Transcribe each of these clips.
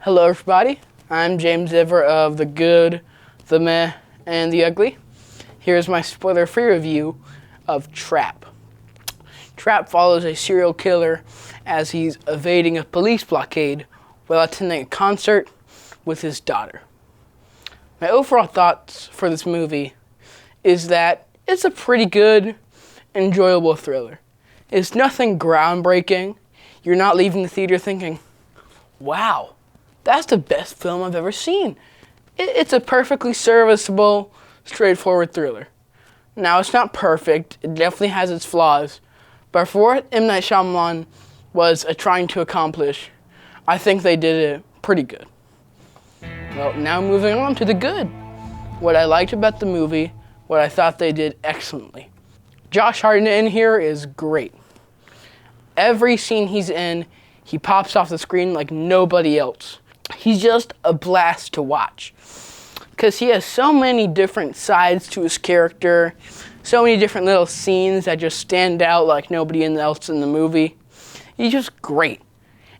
Hello everybody, I'm James Ever of The Good, The Meh, and The Ugly. Here's my spoiler-free review of Trap. Trap follows a serial killer as he's evading a police blockade while attending a concert with his daughter. My overall thoughts for this movie is that it's a pretty good, enjoyable thriller. It's nothing groundbreaking. You're not leaving the theater thinking, wow, that's the best film I've ever seen. It's a perfectly serviceable, straightforward thriller. Now, it's not perfect. It definitely has its flaws. But for what M. Night Shyamalan was trying to accomplish, I think they did it pretty good. Well, now moving on to the good. What I liked about the movie, what I thought they did excellently. Josh Hartnett in here is great. Every scene he's in, he pops off the screen like nobody else. He's just a blast to watch because he has so many different sides to his character, so many different little scenes that just stand out like nobody else in the movie. He's just great.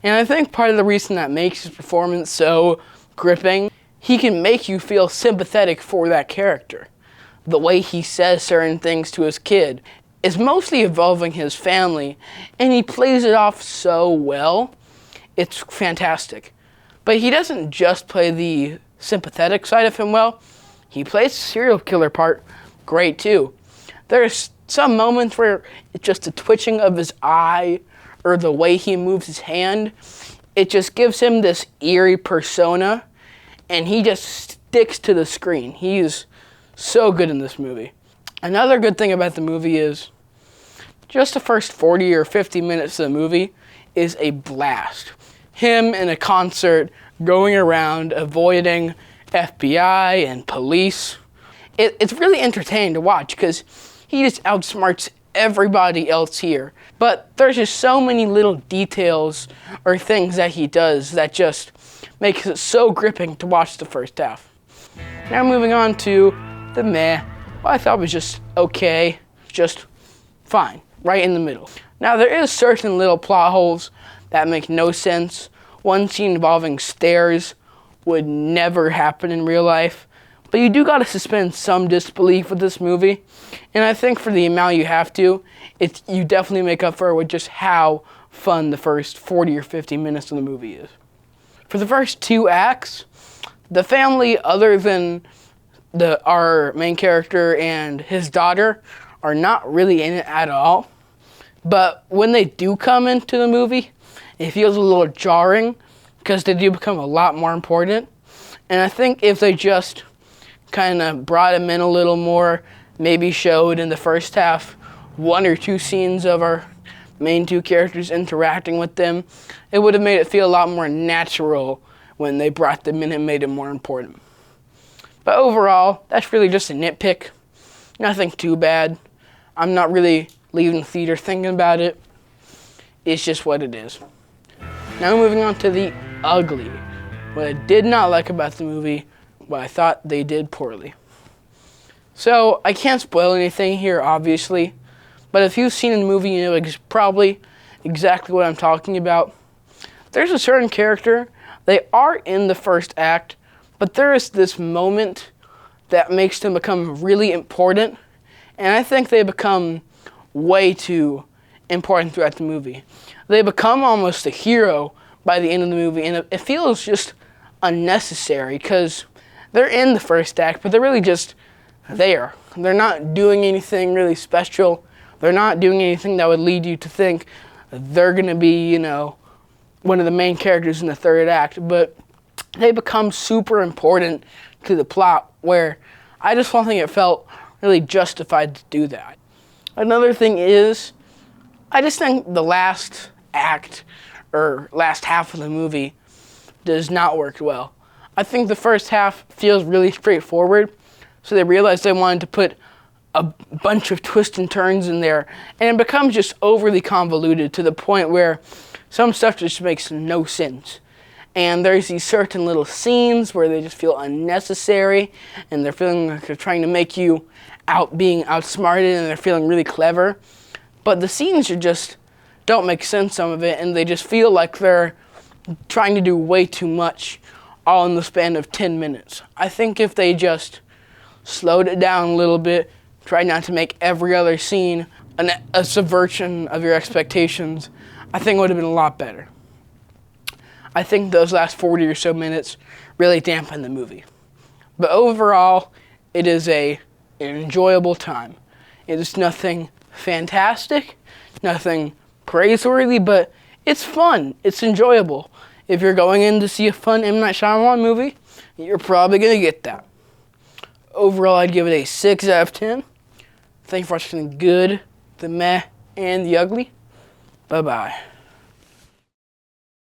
And I think part of the reason that makes his performance so gripping, he can make you feel sympathetic for that character. The way he says certain things to his kid is mostly involving his family, and he plays it off so well. It's fantastic. But he doesn't just play the sympathetic side of him well. He plays the serial killer part great too. There's some moments where it's just the twitching of his eye or the way he moves his hand. It just gives him this eerie persona, and he just sticks to the screen. He's so good in this movie. Another good thing about the movie is just the first 40 or 50 minutes of the movie is a blast. Him in a concert going around avoiding FBI and police. It's really entertaining to watch because he just outsmarts everybody else here. But there's just so many little details or things that he does that just makes it so gripping to watch the first half. Now moving on to the meh. Well, I thought was just okay, just fine, right in the middle. Now there is certain little plot holes that make no sense. One scene involving stairs would never happen in real life, but you do gotta suspend some disbelief with this movie, and I think for the amount you have to, you definitely make up for it with just how fun the first 40 or 50 minutes of the movie is. For the first two acts, the family, other than our main character and his daughter, are not really in it at all. But when they do come into the movie, it feels a little jarring because they do become a lot more important. And I think if they just kind of brought them in a little more, maybe showed in the first half one or two scenes of our main two characters interacting with them, it would have made it feel a lot more natural when they brought them in and made it more important. But overall, that's really just a nitpick. Nothing too bad. I'm not really leaving the theater thinking about it. It's just what it is. Now moving on to the ugly. What I did not like about the movie, what I thought they did poorly. So, I can't spoil anything here, obviously, but if you've seen the movie, you know probably exactly what I'm talking about. There's a certain character, they are in the first act, but there is this moment that makes them become really important, and I think they become way too important throughout the movie. They become almost a hero by the end of the movie, and it feels just unnecessary because they're in the first act, but they're really just there. They're not doing anything really special. They're not doing anything that would lead you to think they're going to be, one of the main characters in the third act, but they become super important to the plot where I just don't think it felt really justified to do that. Another thing is, I just think the last act or last half of the movie does not work well. I think the first half feels really straightforward, so they realized they wanted to put a bunch of twists and turns in there, and it becomes just overly convoluted to the point where some stuff just makes no sense. And there's these certain little scenes where they just feel unnecessary, and they're feeling like they're trying to make you being outsmarted, and they're feeling really clever. But the scenes are just don't make sense, some of it, and they just feel like they're trying to do way too much all in the span of 10 minutes. I think if they just slowed it down a little bit, tried not to make every other scene a subversion of your expectations, I think it would have been a lot better. I think those last 40 or so minutes really dampen the movie. But overall, it is an enjoyable time. It is nothing fantastic, nothing praiseworthy, but it's fun. It's enjoyable. If you're going in to see a fun M. Night Shyamalan movie, you're probably going to get that. Overall, I'd give it a 6 out of 10. Thank you for watching the good, the meh, and the ugly. Bye-bye.